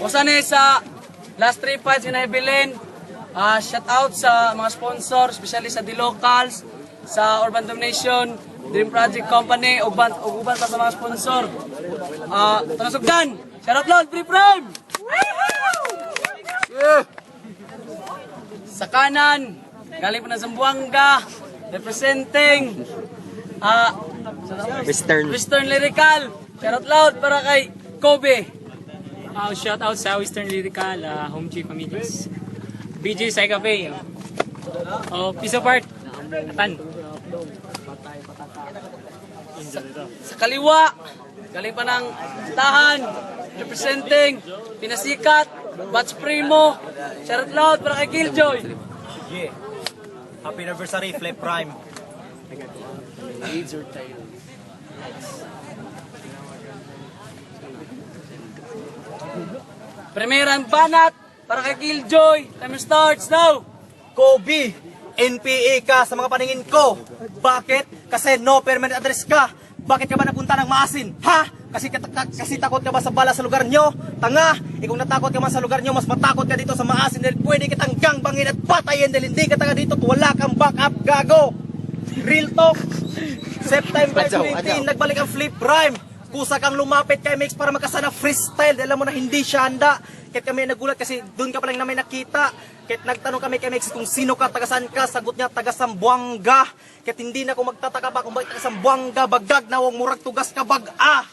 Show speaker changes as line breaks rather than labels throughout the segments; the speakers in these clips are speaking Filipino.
Usa ni sa last 3 fights nga naibilin. Shout out sa mga sponsor, especially sa The Locals, sa Urban Domination, Dream Project Company, uban pa sa mga sponsor. Tanasugdan! Shout out Lord, Free Prime! Sa kanan, galing po na Zamboanga, representing Western Lyrical. Shout out loud para kay Kobe.
Shout out sa Western Lyrical, Home Chief Amigos. BJ sa Cafe. Piece of Art. Atan.
Sa kaliwa, galing pa ng tahan, representing Pinasikat, Batch Primo. Shout out loud para kay Killjoy.
Yeah. Happy anniversary, Flip Prime.
Primerang banat para kay Killjoy. Time starts now.
Kobe, NPA ka sa mga paningin ko. Bakit? Kasi no permanent address ka. Bakit ka ba napunta ng Maasin? Ha? Kasi takot ka ba sa bala sa lugar nyo? Tanga! Kung natakot ka man sa lugar nyo, mas matakot ka dito sa Maasin dahil pwede kitang gangbangin at patayin dahil hindi ka taga dito at wala kang backup, gago! Real talk! September 20, nagbalik ang Flip Prime. Kusa kang lumapit kay Mix para magkasana freestyle dahil alam mo na hindi siya handa. Kahit kami nagulat kasi doon ka pa lang namin nakita. Kahit nagtanong kami kay Mix kung sino ka, tagasan ka, sagot niya taga Sambuanga. Kahit hindi na ako magtataka ba kung bakit taga Sambuanga, bagdag na huwag murag tugas ka bag-a.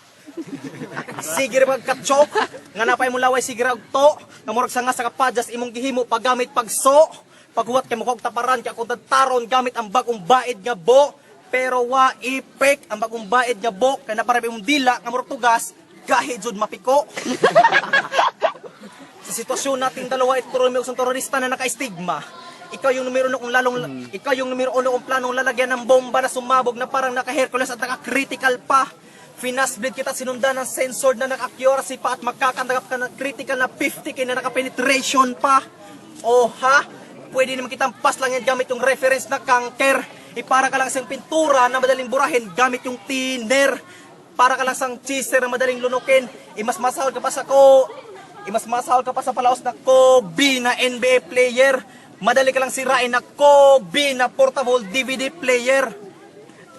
Sige magka-chok, nga napay mo laway sige to, nga murag sa nga sa kapadyas imong gihimo paggamit pagso. Paghuwat kay mo kog taparan kay akong taron gamit ang bagong baid nga bo. Pero wa ipek ang bagong baid nga bo kay naparami mong dila nga murag tugas gahi jud mapiko. Sa sitwasyon nating dalawa ituro mi og terorista na naka-stigma. Ikaw yung numero 1 kung ikaw yung numero 1 kung planong lalagyan ng bomba na sumabog na parang naka-Hercules at naka-critical pa. Finasblade kita sinundan ng censored na naka-accuracy pa at magkakanggap ka ng critical na 50k na naka-penetration pa. O ha? Pwede naman kitang pas lang yan gamit yung reference na kanker. Para ka lang sa pintura na madaling burahin gamit yung thinner. Para ka lang sa cheeser na madaling lunukin. Imasmasahol ka pa sa palaos na Kobe na NBA player. Madali ka lang sirain na Kobe na portable DVD player.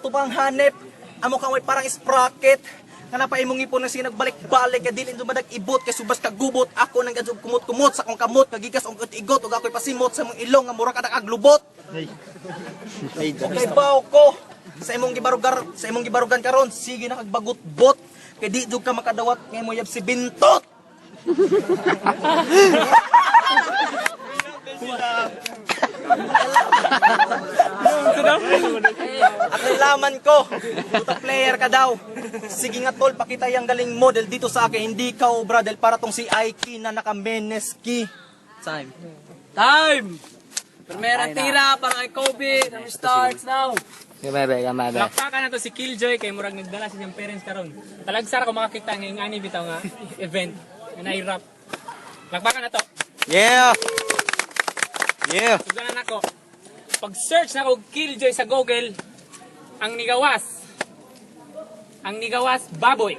Tubang hanep, amo kang may parang sprocket. Nga napaimong ipon na sinagbalik-balik ka dilin dumadag ibot kay subas ka gubot. Ako nang gadjog kumot-kumot sa akong kamot kagigas og igot ug ako'y pasimot sa mong ilong nga mura ka nakaglubot. Okay baw ko sa imong gibarugan karon sige na kagbagot-bot kay di jud ka makadawat ngay mo yab si bintot. At nalaman ko, puta player ka daw. Sige nga tol, pakita yung galing model dito sa akin. Hindi ka obra dahil para tong si Aiki na naka-meneski.
Time! Primerang tira para kay Kobe. Time starts now.
Lakpakan na to si Killjoy kay murag nagdala sa siyang parents karon. Talagsara ko makakita ng ingani bitaw nga event na i-rap. Lakpakan na to.
Yeah! Yeah!
Sugdanan ako. Pag-search na ko Killjoy sa Google, ang nigawas baboy.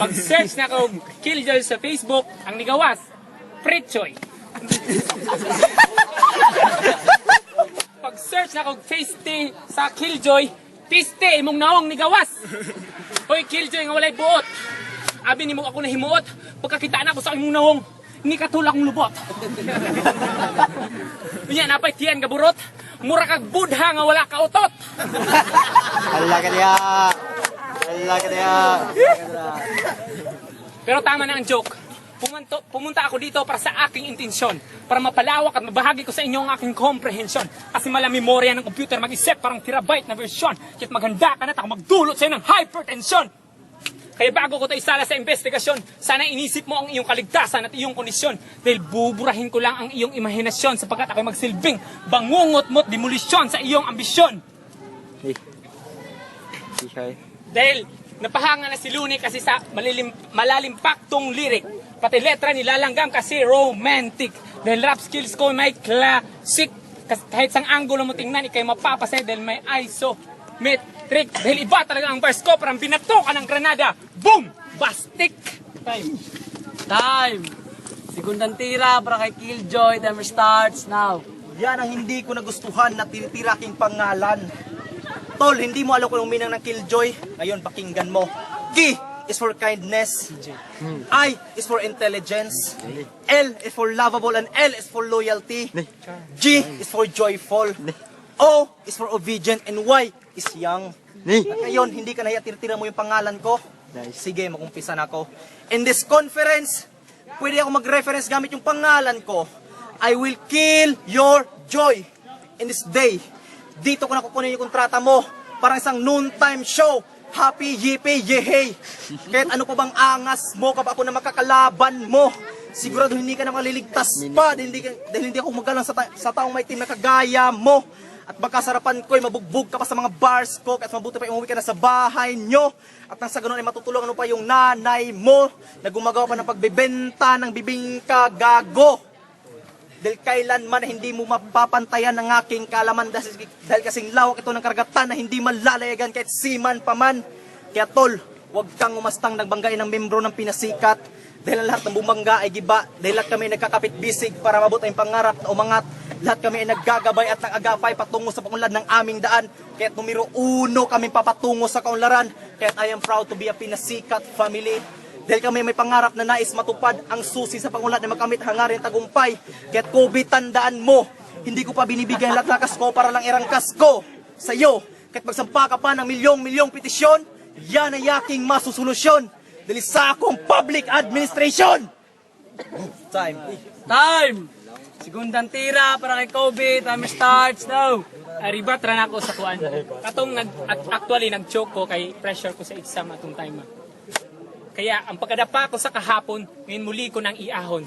Pag-search na ko Killjoy sa Facebook, ang nigawas pretchoy. Pag-search na ko Facete sa Killjoy, piste imong naong nigawas. Hoy Killjoy nga walay buot. Abi nimo ako na himuot, pagkakita na ko sa imong naong, ni katulak mong lubot. Unya napay tiyan nga burot, mura kag budha nga wala ka utot.
Hala ka diya!
Pero tama na ang joke. Pumunta ako dito para sa aking intensyon, para mapalawak at mabahagi ko sa inyo ang aking komprehensyon. Kasi mala memorya ng computer mag-isip parang terabyte na version. Kaya't maganda ka na at magdulot sa'yo ng hypertension. Kaya bago ko ito isala sa investigasyon, sana inisip mo ang iyong kaligtasan at iyong kondisyon. Dahil buburahin ko lang ang iyong imahinasyon sapagkat ako'y magsilbing bangungot-mot demolisyon sa iyong ambisyon. Dahil napahanga na si Luni kasi sa malalimpaktong lyric. Pati letra nilalanggam kasi romantic. Dahil rap skills ko may classic. Kahit sang angulo mo tingnan, ikay mapapasay dahil may iso. electric. Dahil iba talaga ang verse ko, parang binato ka ng granada. Boom! Bastik! Time.
Time. Segundang tira para kay Killjoy. Timer starts now.
Yan ang hindi ko nagustuhan na tinitira king pangalan. Tol, hindi mo alam kung anong meaning ng Killjoy. Ngayon, pakinggan mo. K is for kindness. I is for intelligence. L is for lovable and L is for loyalty. G is for joyful. O is for obedient and Y is young. At ngayon, hindi ka nahiya tira mo yung pangalan ko. Sige, magumpisa na ako. In this conference, pwede ako mag-reference gamit yung pangalan ko. I will kill your joy in this day. Dito ko na kukunin yung kontrata mo. Parang isang noontime show. Happy, yippee, yehey. Kahit ano pa bang angas mo kapag ako na makakalaban mo. Sigurado hindi ka na maliligtas pa dahil hindi ako magalang sa taong may team na kagaya mo. At baka sarapan ko ay mabugbog ka pa sa mga bars ko. Kahit mabuti pa umuwi ka na sa bahay nyo. At nang sa ganun ay matutulungan mo pa yung nanay mo na gumagawa pa ng pagbibenta ng bibingka gago. Dahil kailanman hindi mo mapapantayan ng aking kalaman dahil kasing lawak ito ng karagatan na hindi malalayagan kahit siman pa man. Kaya tol, huwag kang umastang nagbanggain ng membro ng pinasikat dahil lahat ng bumangga ay giba dahil lahat kami ay nagkakapit bisig para mabot ang pangarap na umangat. Lahat kami ay naggagabay at nag-agapay patungo sa paunlad ng aming daan. Kaya't numero 1 kami papatungo sa kaunlaran. Kaya't I am proud to be a pinasikat family. Dahil kami may pangarap na nais matupad ang susi sa pangulat na makamit hangarin tagumpay. Kaya't Kobe, tandaan mo, hindi ko pa binibigyan lahat lakas ko para lang irangkas ko sa iyo. Kaya't magsampa ka pa ng milyong-milyong petisyon, yan ay aking masusolusyon. Dahil sa akong public administration. Time.
Time. Segundang tira para kay Kobe. Timer starts now.
Aribat ra na ako sa kuan. Katong actually nag-choke ko kay pressure ko sa exam atong time. Kaya ang pagkadapa ko sa kahapon, ngayon muli ko nang iahon.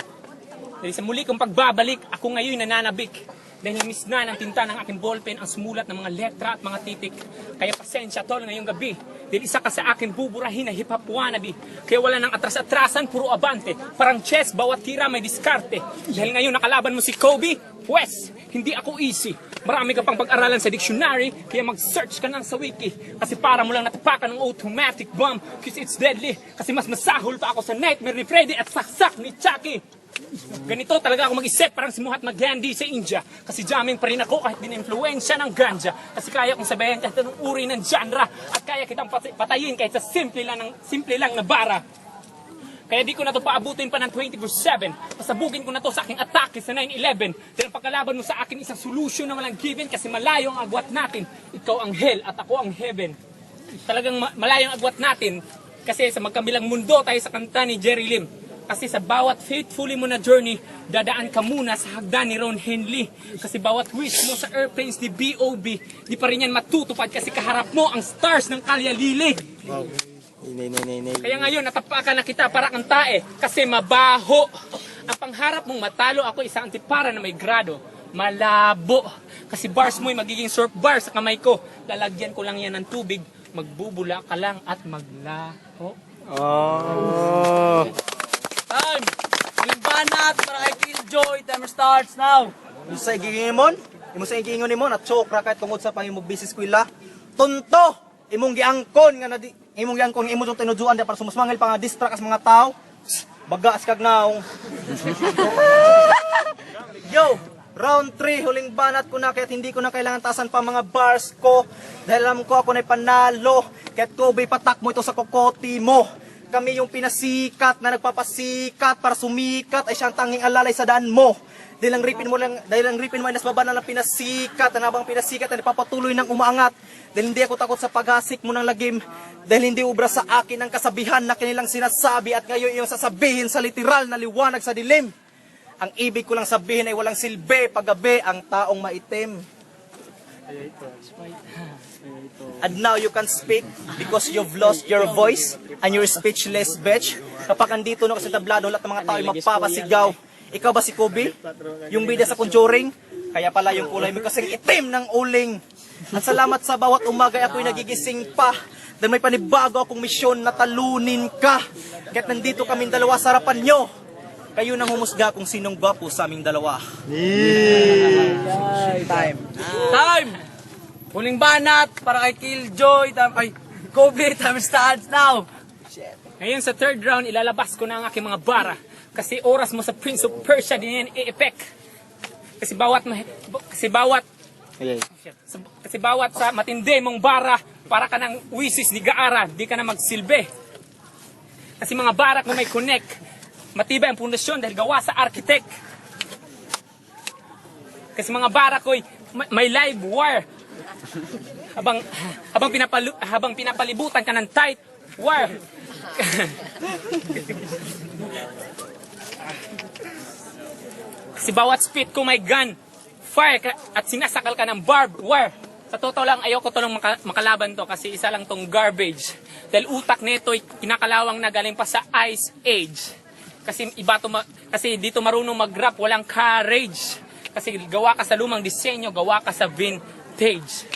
Dahil sa muli kong pagbabalik, ako ngayon nananabik. Dahil miss na ng tinta ng aking ballpen ang sumulat ng mga letra at mga titik. Kaya pasensya tol ngayong gabi. Dahil isa ka sa akin buburahin na hip-hop wannabe. Kaya wala nang atras-atrasan, puro abante. Parang chess, bawat tira may diskarte. Dahil ngayon nakalaban mo si Kobe, pwes, hindi ako easy. Marami ka pang pag-aralan sa dictionary, kaya mag-search ka lang sa wiki. Kasi para mo lang natapakan ng automatic bomb, cause it's deadly. Kasi mas masahol pa ako sa nightmare ni Freddy at saksak ni Chucky. Ganito talaga ako mag-isip, parang si Mahatma Gandhi sa India. Kasi jamming pa rin ako kahit din-influensya ng ganja. Kasi kaya kong sabayan kahit anong uri ng genre. At kaya kitang patayin kahit sa simple lang na bara. Kaya di ko na to paabutin pa ng 24/7. Pasabugin ko na to sa aking atake sa 9/11. Dahil pagkalaban mo sa akin isang solution na walang given kasi malayo ang agwat natin. Ikaw ang hell at ako ang heaven. Talagang malayo ang agwat natin kasi sa magkabilang mundo tayo sa kanta ni Jerry Lim. Kasi sa bawat faithfully mo na journey, dadaan ka muna sa hagdan ni Ron Henley. Kasi bawat wish mo sa airplanes ni B.O.B., di pa rin yan matutupad kasi kaharap mo ang stars ng Kalya Lili. Wow. Kaya ngayon, natapakan na kita para kang tae kasi mabaho. Ang pangharap mong matalo ako isang antipara na may grado. Malabo. Kasi bars mo'y magiging surf bar sa kamay ko. Lalagyan ko lang yan ng tubig. Magbubula ka lang at maglaho.
Oh.
Time. Yung banat para kay Killjoy. Timer starts now.
Imo sa igingon mo na chokra kahit tungod sa pangimong business eskwela. Tunto imong giangkon nga imong giangkon nga imo tong tinuduan para sumusmangil pa nga distract as mga tao. Bagas kag naong. Yo, round 3 huling banat ko na kaya hindi ko na kailangan tasan pa mga bars ko dahil alam ko ako na panalo. Kaya Kobe, patak mo ito sa kokoti mo. Kami yung pinasikat na nagpapasikat para sumikat ay siyang tanging alalay sa daan mo. Dahil ang ripin mo ay nasbaba na lang pinasikat, na habang pinasikat ay napapatuloy ng umaangat. Dahil hindi ako takot sa paghasik mo ng lagim. Dahil hindi ubra sa akin ang kasabihan na kanilang sinasabi at ngayon yung sasabihin sa literal na liwanag sa dilim. Ang ibig ko lang sabihin ay walang silbi paggabi ang taong maitim. And now you can speak because you've lost your voice and you're speechless, bitch. Kapag andito na kasi tablado, lahat ng mga tao ay magpapasigaw. Ikaw ba si Kobe? Yung bida sa Conjuring? Kaya pala yung kulay mo kasing itim ng uling. At salamat sa bawat umaga ako'y nagigising pa. Dahil may panibago akong misyon na talunin ka. Kaya't nandito kaming dalawa sa harapan nyo. Kayo nang humusga kung sinong gwapo sa aming dalawa.
Time. Huling banat para kay Killjoy. Ay, Kobe times the odds now.
Ngayon sa third round, ilalabas ko na ang aking mga bara. Kasi oras mo sa Prince of Persia din yan i-effect. Kasi bawat sa matindi mong bara, para ka ng wisis ni Gaara, di ka na magsilbi. Kasi mga bara kung may connect, matibay ang pundasyon dahil gawa sa architect. Kasi mga bara ko'y may live wire. Habang pinapalibutan ka ng tight wire. Kasi bawat spit ko may gun, fire ka, at sinasakal ka ng barbed wire. Sa totoo lang, ayoko to nang makalaban to kasi isa lang tong garbage. Dahil utak nito ay kinakalawang na galing pa sa Ice Age. Kasi kasi dito marunong mag-rap, walang courage. Kasi gawa ka sa lumang disenyo, gawa ka sa vintage.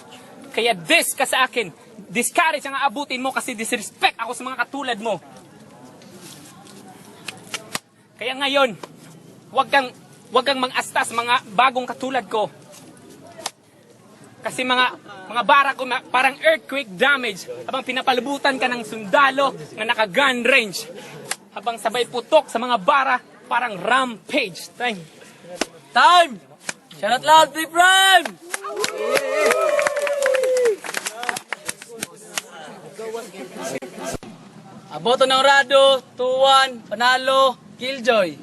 Kaya this ka sa akin, discourage ang aabutin mo kasi disrespect ako sa mga katulad mo. Kaya ngayon, wag kang mang-asta sa mga bagong katulad ko. Kasi mga bara ko parang earthquake damage habang pinapalubutan ka ng sundalo na naka-gun range. Habang sabay putok sa mga bara, parang rampage. Time!
Shout out loud, Free Prime! Aboto ng Rado, 2-1, panalo, Killjoy.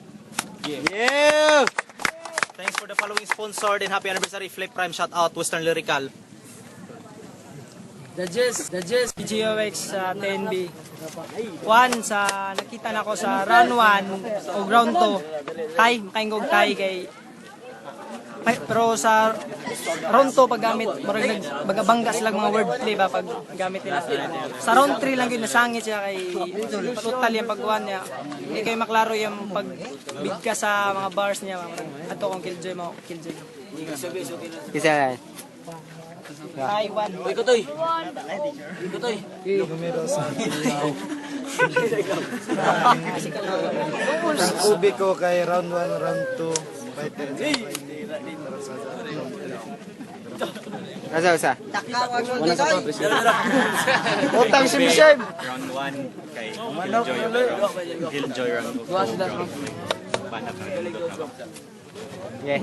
Yeah! Thanks for the following sponsor and happy anniversary Flip Prime shout out Western Lyrical.
Judges.
GOX sa 10B. One, sa nakita na ko sa round 1 o round 2, makaingog tay kay pero sa round 2 paggamit marag nagbagabangga sila mga wordplay ba pag gamit nila. Sa round 3 lang yun nasangit siya kay total yung pagkuhan niya. Hindi kayo maklaro yung pagbigka sa mga bars niya. Ato kung Killjoy mo, Killjoy.
Isa.
Taiwan.
Ikotoy.
Ang ubi ko kay round 1, round 2. Fighter. Asa. Utang si Michelle.
Round 1 kay Killjoy round 2.
Bukas sila.
Banat ng
Yeah.